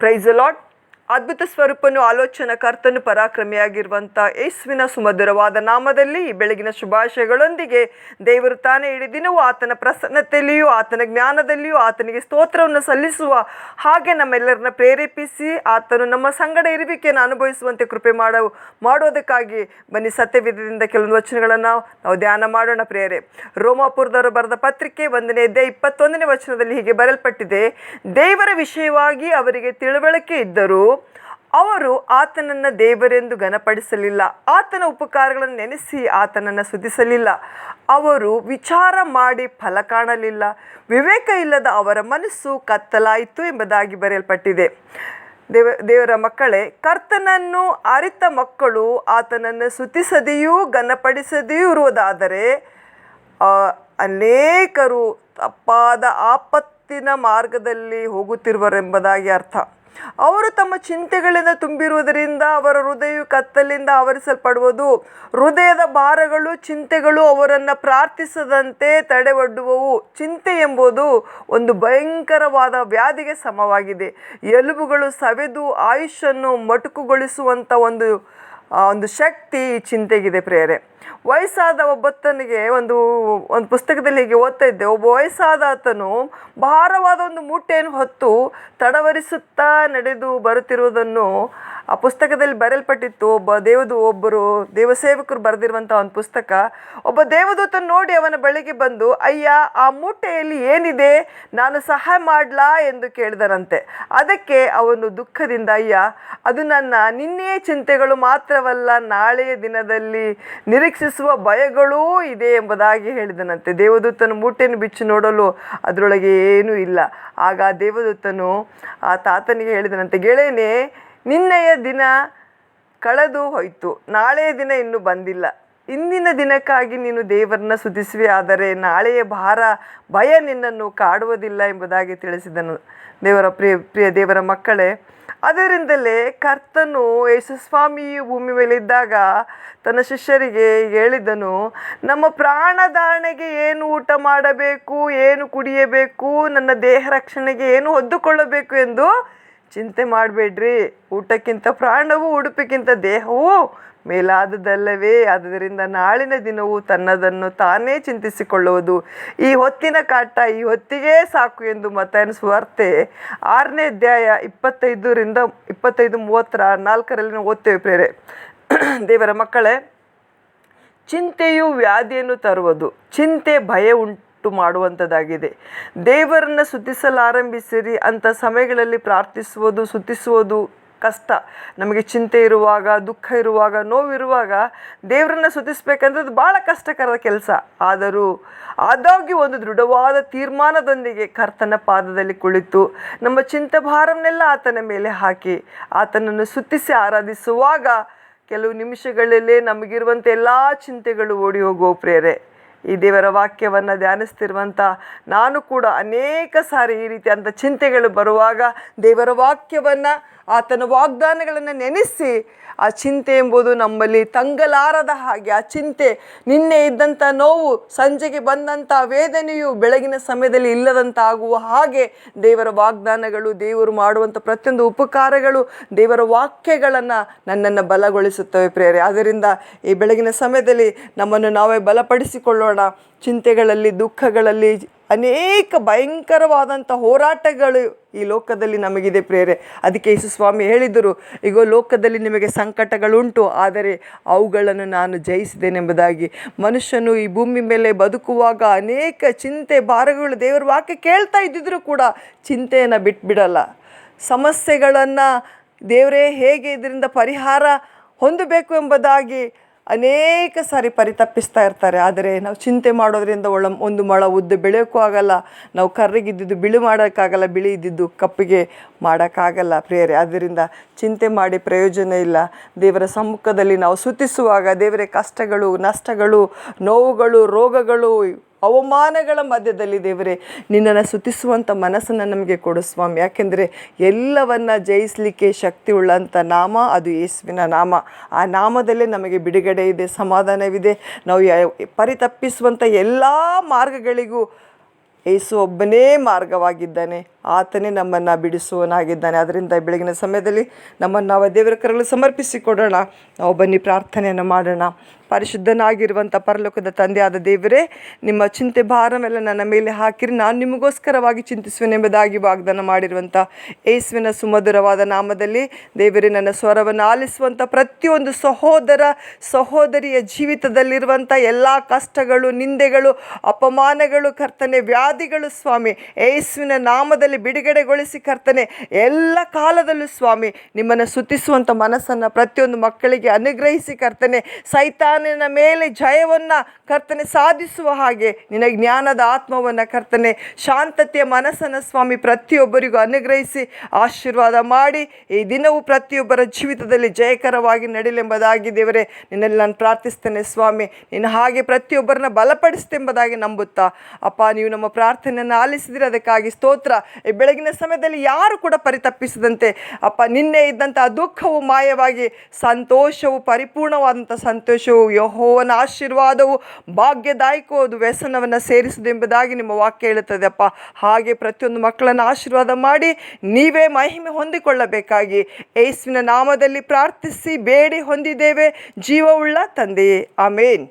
Praise the lord. ಅದ್ಭುತ ಸ್ವರೂಪನು, ಆಲೋಚನಾ ಕರ್ತನು, ಪರಾಕ್ರಮಿಯಾಗಿರುವಂಥ ಯೇಸುವಿನ ಸುಮಧುರವಾದ ನಾಮದಲ್ಲಿ ಈ ಬೆಳಗಿನ ಶುಭಾಶಯಗಳೊಂದಿಗೆ ದೇವರು ತಾನೇ ಇಡೀ ದಿನವೂ ಆತನ ಪ್ರಸನ್ನತೆಯಲ್ಲಿಯೂ ಆತನ ಜ್ಞಾನದಲ್ಲಿಯೂ ಆತನಿಗೆ ಸ್ತೋತ್ರವನ್ನು ಸಲ್ಲಿಸುವ ಹಾಗೆ ನಮ್ಮೆಲ್ಲರನ್ನ ಪ್ರೇರೇಪಿಸಿ ಆತನು ನಮ್ಮ ಸಂಗಡ ಇರುವಿಕೆಯನ್ನು ಅನುಭವಿಸುವಂತೆ ಕೃಪೆ ಮಾಡೋದಕ್ಕಾಗಿ ಬನ್ನಿ ಸತ್ಯವೇದದಿಂದ ಕೆಲವೊಂದು ವಚನಗಳನ್ನು ನಾವು ಧ್ಯಾನ ಮಾಡೋಣ ಪ್ರಿಯರೇ. ರೋಮಾಪುರದವರು ಬರೆದ ಪತ್ರಿಕೆ 1ನೇ ಅಧ್ಯಾಯ 21ನೇ ವಚನದಲ್ಲಿ ಹೀಗೆ ಬರೆಯಲ್ಪಟ್ಟಿದೆ: ದೇವರ ವಿಷಯವಾಗಿ ಅವರಿಗೆ ತಿಳುವಳಿಕೆ ಇದ್ದರೂ ಅವರು ಆತನನ್ನು ದೇವರೆಂದು ಘನಪಡಿಸಲಿಲ್ಲ, ಆತನ ಉಪಕಾರಗಳನ್ನು ನೆನೆಸಿ ಆತನನ್ನು ಸ್ತುತಿಸಲಿಲ್ಲ. ಅವರು ವಿಚಾರ ಮಾಡಿ ಫಲ ಕಾಣಲಿಲ್ಲ, ವಿವೇಕ ಇಲ್ಲದ ಅವರ ಮನಸ್ಸು ಕತ್ತಲಾಯಿತು ಎಂಬುದಾಗಿ ಬರೆಯಲ್ಪಟ್ಟಿದೆ. ದೇವರ ಮಕ್ಕಳೇ, ಕರ್ತನನ್ನು ಅರಿತ ಮಕ್ಕಳು ಆತನನ್ನು ಸ್ತುತಿಸದೆಯೂ ಘನಪಡಿಸದೆಯೂ ಇರುವುದಾದರೆ ಅನೇಕರು ತಪ್ಪಾದ ಆಪತ್ತಿನ ಮಾರ್ಗದಲ್ಲಿ ಹೋಗುತ್ತಿರುವರೆಂಬುದಾಗಿ ಅರ್ಥ. ಅವರು ತಮ್ಮ ಚಿಂತೆಗಳಿಂದ ತುಂಬಿರುವುದರಿಂದ ಅವರ ಹೃದಯವು ಕತ್ತಲಿಂದ ಆವರಿಸಲ್ಪಡುವುದು. ಹೃದಯದ ಭಾರಗಳು, ಚಿಂತೆಗಳು ಅವರನ್ನು ಪ್ರಾರ್ಥಿಸದಂತೆ ತಡೆಯೊಡ್ಡುವವು. ಚಿಂತೆ ಎಂಬುದು ಒಂದು ಭಯಂಕರವಾದ ವ್ಯಾಧಿಗೆ ಸಮವಾಗಿದೆ. ಎಲುಬುಗಳು ಸವೆದು ಆಯುಷನ್ನು ಮೊಟಕುಗೊಳಿಸುವಂಥ ಒಂದು ಶಕ್ತಿ ಈ ಚಿಂತೆಗಿದೆ ಪ್ರಿಯರೇ. ವಯಸ್ಸಾದ ಒಬ್ಬತ್ತನಿಗೆ ಒಂದು ಪುಸ್ತಕದಲ್ಲಿ ಹೀಗೆ ಓದ್ತಾ ಇದ್ದೆ. ಒಬ್ಬ ವಯಸ್ಸಾದ ಆತನು ಭಾರವಾದ ಒಂದು ಮೂಟೆಯನ್ನು ಹೊತ್ತು ತಡವರಿಸುತ್ತಾ ನಡೆದು ಬರುತ್ತಿರುವುದನ್ನು ಆ ಪುಸ್ತಕದಲ್ಲಿ ಬರೆಯಲ್ಪಟ್ಟಿತ್ತು. ಒಬ್ಬರು ದೇವಸೇವಕರು ಬರೆದಿರುವಂಥ ಒಂದು ಪುಸ್ತಕ. ಒಬ್ಬ ದೇವದೂತನು ನೋಡಿ ಅವನ ಬಳಿಗೆ ಬಂದು, ಅಯ್ಯ, ಆ ಮೂಟೆಯಲ್ಲಿ ಏನಿದೆ, ನಾನು ಸಹಾಯ ಮಾಡಲಾ ಎಂದು ಕೇಳಿದನಂತೆ. ಅದಕ್ಕೆ ಅವನು ದುಃಖದಿಂದ, ಅಯ್ಯ, ಅದು ನನ್ನ ನಿನ್ನೆಯ ಚಿಂತೆಗಳು ಮಾತ್ರವಲ್ಲ, ನಾಳೆಯ ದಿನದಲ್ಲಿ ನಿರೀಕ್ಷಿಸುವ ಭಯಗಳೂ ಇದೆ ಎಂಬುದಾಗಿ ಹೇಳಿದನಂತೆ. ದೇವದೂತನು ಮೂಟೆಯನ್ನು ಬಿಚ್ಚಿ ನೋಡಲು ಅದರೊಳಗೆ ಏನೂ ಇಲ್ಲ. ಆಗ ದೇವದೂತನು ಆ ತಾತನಿಗೆ ಹೇಳಿದನಂತೆ, ಗೆಳೆಯನೇ, ನಿನ್ನೆಯ ದಿನ ಕಳೆದು ಹೋಯಿತು, ನಾಳೆಯ ದಿನ ಇನ್ನೂ ಬಂದಿಲ್ಲ. ಇಂದಿನ ದಿನಕ್ಕಾಗಿ ನೀನು ದೇವರನ್ನ ಸ್ತುತಿಸುವೆ, ಆದರೆ ನಾಳೆಯ ಭಯ ನಿನ್ನನ್ನು ಕಾಡುವುದಿಲ್ಲ ಎಂಬುದಾಗಿ ತಿಳಿಸಿದನು. ಪ್ರಿಯ ದೇವರ ಮಕ್ಕಳೇ, ಅದರಿಂದಲೇ ಕರ್ತನು ಯೇಸುಸ್ವಾಮಿಯು ಭೂಮಿ ಮೇಲಿದ್ದಾಗ ತನ್ನ ಶಿಷ್ಯರಿಗೆ ಹೇಳಿದನು, ನಮ್ಮ ಪ್ರಾಣಧಾರಣೆಗೆ ಏನು ಊಟ ಮಾಡಬೇಕು, ಏನು ಕುಡಿಯಬೇಕು, ನನ್ನ ದೇಹ ರಕ್ಷಣೆಗೆ ಏನು ಹೊದ್ದುಕೊಳ್ಳಬೇಕು ಎಂದು ಚಿಂತೆ ಮಾಡಬೇಡ್ರಿ. ಊಟಕ್ಕಿಂತ ಪ್ರಾಣವು, ಉಡುಪಿಗಿಂತ ದೇಹವು ಮೇಲಾದದಲ್ಲವೇ? ಆದ್ದರಿಂದ ನಾಳಿನ ದಿನವು ತನ್ನದನ್ನು ತಾನೇ ಚಿಂತಿಸಿಕೊಳ್ಳುವುದು. ಈ ಹೊತ್ತಿನ ಕಾಟ ಈ ಹೊತ್ತಿಗೆ ಸಾಕು ಎಂದು ಮತ್ತಾಯನ ಸುವಾರ್ತೆ 6ನೇ ಅಧ್ಯಾಯ 25-34 ಓದ್ತೇವೆ ಪ್ರೇರೆ. ದೇವರ ಮಕ್ಕಳೇ, ಚಿಂತೆಯು ವ್ಯಾಧಿಯನ್ನು ತರುವುದು. ಚಿಂತೆ ಭಯ ಉಂಟು ಮಾಡುವಂಥದ್ದಾಗಿದೆ. ದೇವರನ್ನು ಸ್ತುತಿಸಲಾರಂಭಿಸಿರಿ. ಅಂಥ ಸಮಯಗಳಲ್ಲಿ ಪ್ರಾರ್ಥಿಸುವುದು, ಸ್ತುತಿಸುವುದು ಕಷ್ಟ. ನಮಗೆ ಚಿಂತೆ ಇರುವಾಗ, ದುಃಖ ಇರುವಾಗ, ನೋವಿರುವಾಗ ದೇವರನ್ನು ಸ್ತುತಿಸ್ಬೇಕಂದ್ರೆ ಭಾಳ ಕಷ್ಟಕರದ ಕೆಲಸ. ಆದಾಗ್ಯೂ ಒಂದು ದೃಢವಾದ ತೀರ್ಮಾನದೊಂದಿಗೆ ಕರ್ತನ ಪಾದದಲ್ಲಿ ಕುಳಿತು ನಮ್ಮ ಚಿಂತೆ ಭಾರವನ್ನೆಲ್ಲ ಆತನ ಮೇಲೆ ಹಾಕಿ ಆತನನ್ನು ಸ್ತುತಿಸಿ ಆರಾಧಿಸುವಾಗ ಕೆಲವು ನಿಮಿಷಗಳಲ್ಲೇ ನಮಗಿರುವಂಥ ಎಲ್ಲ ಚಿಂತೆಗಳು ಓಡಿ ಹೋಗುವ ಪ್ರೇರೆ. ಈ ದೇವರ ವಾಕ್ಯವನ್ನು ಧ್ಯಾನಿಸ್ತಿರುವಂಥ ನಾನು ಕೂಡ ಅನೇಕ ಸಾರಿ ಈ ರೀತಿಯಾದಂಥ ಚಿಂತೆಗಳು ಬರುವಾಗ ದೇವರ ವಾಕ್ಯವನ್ನು, ಆತನ ವಾಗ್ದಾನಗಳನ್ನು ನೆನೆಸಿ ಆ ಚಿಂತೆ ಎಂಬುದು ನಮ್ಮಲ್ಲಿ ತಂಗಲಾರದ ಹಾಗೆ, ಆ ಚಿಂತೆ, ನಿನ್ನೆ ಇದ್ದಂಥ ನೋವು, ಸಂಜೆಗೆ ಬಂದಂಥ ವೇದನೆಯು ಬೆಳಗಿನ ಸಮಯದಲ್ಲಿ ಇಲ್ಲದಂತಾಗುವ ಹಾಗೆ ದೇವರ ವಾಗ್ದಾನಗಳು, ದೇವರು ಮಾಡುವಂಥ ಪ್ರತಿಯೊಂದು ಉಪಕಾರಗಳು, ದೇವರ ವಾಕ್ಯಗಳನ್ನು ನನ್ನನ್ನು ಬಲಗೊಳಿಸುತ್ತವೆ ಪ್ರೇರೆ. ಆದ್ದರಿಂದ ಈ ಬೆಳಗಿನ ಸಮಯದಲ್ಲಿ ನಮ್ಮನ್ನು ನಾವೇ ಬಲಪಡಿಸಿಕೊಳ್ಳೋಣ. ಚಿಂತೆಗಳಲ್ಲಿ, ದುಃಖಗಳಲ್ಲಿ ಅನೇಕ ಭಯಂಕರವಾದಂಥ ಹೋರಾಟಗಳು ಈ ಲೋಕದಲ್ಲಿ ನಮಗಿದೆ ಪ್ರೇರೆ. ಅದಕ್ಕೆ ಯೇಸುಸ್ವಾಮಿ ಹೇಳಿದರು, ಈಗ ಲೋಕದಲ್ಲಿ ನಿಮಗೆ ಸಂಕಟಗಳುಂಟು, ಆದರೆ ಅವುಗಳನ್ನು ನಾನು ಜಯಿಸಿದ್ದೇನೆಂಬುದಾಗಿ. ಮನುಷ್ಯನು ಈ ಭೂಮಿ ಮೇಲೆ ಬದುಕುವಾಗ ಅನೇಕ ಚಿಂತೆ ಭಾರಗಳು ದೇವರ ವಾಕ್ಯ ಕೇಳ್ತಾ ಇದ್ದಿದ್ರೂ ಕೂಡ ಚಿಂತೆಯನ್ನು ಬಿಟ್ಬಿಡಲ್ಲ. ಸಮಸ್ಯೆಗಳನ್ನು ದೇವರೇ ಹೇಗೆ ಇದರಿಂದ ಪರಿಹಾರ ಹೊಂದಬೇಕು ಎಂಬುದಾಗಿ ಅನೇಕ ಸಾರಿ ಪರಿತಪ್ಪಿಸ್ತಾ ಇರ್ತಾರೆ. ಆದರೆ ನಾವು ಚಿಂತೆ ಮಾಡೋದ್ರಿಂದ ಒಂದು ಮೊಳ ಉದ್ದು ಬೆಳೆಯೋಕ್ಕೂ ಆಗಲ್ಲ, ನಾವು ಕರ್ರಿಗಿದ್ದಿದ್ದು ಬಿಳಿ ಮಾಡೋಕ್ಕಾಗಲ್ಲ, ಬಿಳಿ ಇದ್ದಿದ್ದು ಕಪ್ಪಿಗೆ ಮಾಡೋಕ್ಕಾಗಲ್ಲ ಪ್ರಿಯರೇ. ಆದ್ದರಿಂದ ಚಿಂತೆ ಮಾಡಿ ಪ್ರಯೋಜನ ಇಲ್ಲ. ದೇವರ ಸಮ್ಮುಖದಲ್ಲಿ ನಾವು ಸ್ತುತಿಸುವಾಗ ದೇವರೇ, ಕಷ್ಟಗಳು, ನಷ್ಟಗಳು, ನೋವುಗಳು, ರೋಗಗಳು, ಅವಮಾನಗಳ ಮಧ್ಯದಲ್ಲಿ ದೇವರೇ ನಿನ್ನನ್ನು ಸ್ತುತಿಸುವಂಥ ಮನಸ್ಸನ್ನು ನಮಗೆ ಕೊಡು ಸ್ವಾಮಿ. ಯಾಕೆಂದರೆ ಎಲ್ಲವನ್ನು ಜಯಿಸಲಿಕ್ಕೆ ಶಕ್ತಿ ಉಳ್ಳಂಥ ನಾಮ ಅದು ಯೇಸುವಿನ ನಾಮ. ಆ ನಾಮದಲ್ಲೇ ನಮಗೆ ಬಿಡುಗಡೆ ಇದೆ, ಸಮಾಧಾನವಿದೆ. ನಾವು ಪರಿತಪ್ಪಿಸುವಂಥ ಎಲ್ಲ ಮಾರ್ಗಗಳಿಗೂ ಯೇಸು ಒಬ್ಬನೇ ಮಾರ್ಗವಾಗಿದ್ದಾನೆ, ಆತನೇ ನಮ್ಮನ್ನು ಬಿಡಿಸುವನಾಗಿದ್ದಾನೆ. ಅದರಿಂದ ಬೆಳಗಿನ ಸಮಯದಲ್ಲಿ ನಮ್ಮನ್ನು ನಾವು ದೇವರ ಕರಗಳು ಸಮರ್ಪಿಸಿಕೊಡೋಣ. ನಾವು ಬನ್ನಿ ಪ್ರಾರ್ಥನೆಯನ್ನು ಮಾಡೋಣ. ಪರಿಶುದ್ಧನಾಗಿರುವಂಥ ಪರಲೋಕದ ತಂದೆಯಾದ ದೇವರೇ, ನಿಮ್ಮ ಚಿಂತೆ ಭಾರವೆಲ್ಲ ನನ್ನ ಮೇಲೆ ಹಾಕಿರಿ, ನಾನು ನಿಮಗೋಸ್ಕರವಾಗಿ ಚಿಂತಿಸುವೆನೆಂಬುದಾಗಿ ವಾಗ್ದಾನ ಮಾಡಿರುವಂಥ ಯೇಸುವಿನ ಸುಮಧುರವಾದ ನಾಮದಲ್ಲಿ ದೇವರೇ, ನನ್ನ ಸ್ವರವನ್ನು ಆಲಿಸುವಂಥ ಪ್ರತಿಯೊಂದು ಸಹೋದರ ಸಹೋದರಿಯ ಜೀವಿತದಲ್ಲಿರುವಂಥ ಎಲ್ಲ ಕಷ್ಟಗಳು, ನಿಂದೆಗಳು, ಅಪಮಾನಗಳು ಕರ್ತನೆ, ವ್ಯಾಧಿಗಳು ಸ್ವಾಮಿ, ಯೇಸುವಿನ ನಾಮದಲ್ಲಿ ಬಿಡುಗಡೆಗೊಳಿಸಿ ಕರ್ತನೆ, ಎಲ್ಲ ಕಾಲದಲ್ಲೂ ಸ್ವಾಮಿ ನಿಮ್ಮನ್ನು ಸ್ತುತಿಸುವಂಥ ಮನಸ್ಸನ್ನು ಪ್ರತಿಯೊಂದು ಮಕ್ಕಳಿಗೆ ಅನುಗ್ರಹಿಸಿ ಕರ್ತನೆ, ಸೈತಾನನ ಮೇಲೆ ಜಯವನ್ನು ಕರ್ತನೆ ಸಾಧಿಸುವ ಹಾಗೆ ನಿನ್ನ ಜ್ಞಾನದ ಆತ್ಮವನ್ನು ಕರ್ತನೆ, ಶಾಂತತೆಯ ಮನಸ್ಸನ್ನು ಸ್ವಾಮಿ ಪ್ರತಿಯೊಬ್ಬರಿಗೂ ಅನುಗ್ರಹಿಸಿ ಆಶೀರ್ವಾದ ಮಾಡಿ ಈ ದಿನವೂ ಪ್ರತಿಯೊಬ್ಬರ ಜೀವಿತದಲ್ಲಿ ಜಯಕರವಾಗಿ ನಡಿಲೆಂಬುದಾಗಿ ದೇವರೇ ನಿನ್ನಲ್ಲಿ ನಾನು ಪ್ರಾರ್ಥಿಸ್ತೇನೆ ಸ್ವಾಮಿ. ನಿನ್ನ ಹಾಗೆ ಪ್ರತಿಯೊಬ್ಬರನ್ನ ಬಲಪಡಿಸ್ತೆಂಬುದಾಗಿ ನಂಬುತ್ತಾ ಅಪ್ಪ, ನೀವು ನಮ್ಮ ಪ್ರಾರ್ಥನೆಯನ್ನು ಆಲಿಸಿದರೆ ಅದಕ್ಕಾಗಿ ಸ್ತೋತ್ರ. ಈ ಬೆಳಗಿನ ಸಮಯದಲ್ಲಿ ಯಾರು ಕೂಡ ಪರಿತಪ್ಪಿಸದಂತೆ ಅಪ್ಪ, ನಿನ್ನೆ ಇದ್ದಂಥ ದುಃಖವು ಮಾಯವಾಗಿ ಸಂತೋಷವು, ಪರಿಪೂರ್ಣವಾದಂಥ ಸಂತೋಷವು, ಯೆಹೋವನ ಆಶೀರ್ವಾದವು, ಭಾಗ್ಯದಾಯಕವಾದ ವ್ಯಸನವನ್ನು ಸೇರಿಸುವುದೆಂಬುದಾಗಿ ನಿಮ್ಮ ವಾಕ್ಯ ಹೇಳುತ್ತದೆ ಅಪ್ಪ. ಹಾಗೆ ಪ್ರತಿಯೊಂದು ಮಕ್ಕಳನ್ನು ಆಶೀರ್ವಾದ ಮಾಡಿ ನೀವೇ ಮಹಿಮೆ ಹೊಂದಿಕೊಳ್ಳಬೇಕಾಗಿ ಯೇಸುವಿನ ನಾಮದಲ್ಲಿ ಪ್ರಾರ್ಥಿಸಿ ಬೇಡಿ ಹೊಂದಿದ್ದೇವೆ ಜೀವವುಳ್ಳ ತಂದೆಯೇ, ಆಮೇನ್.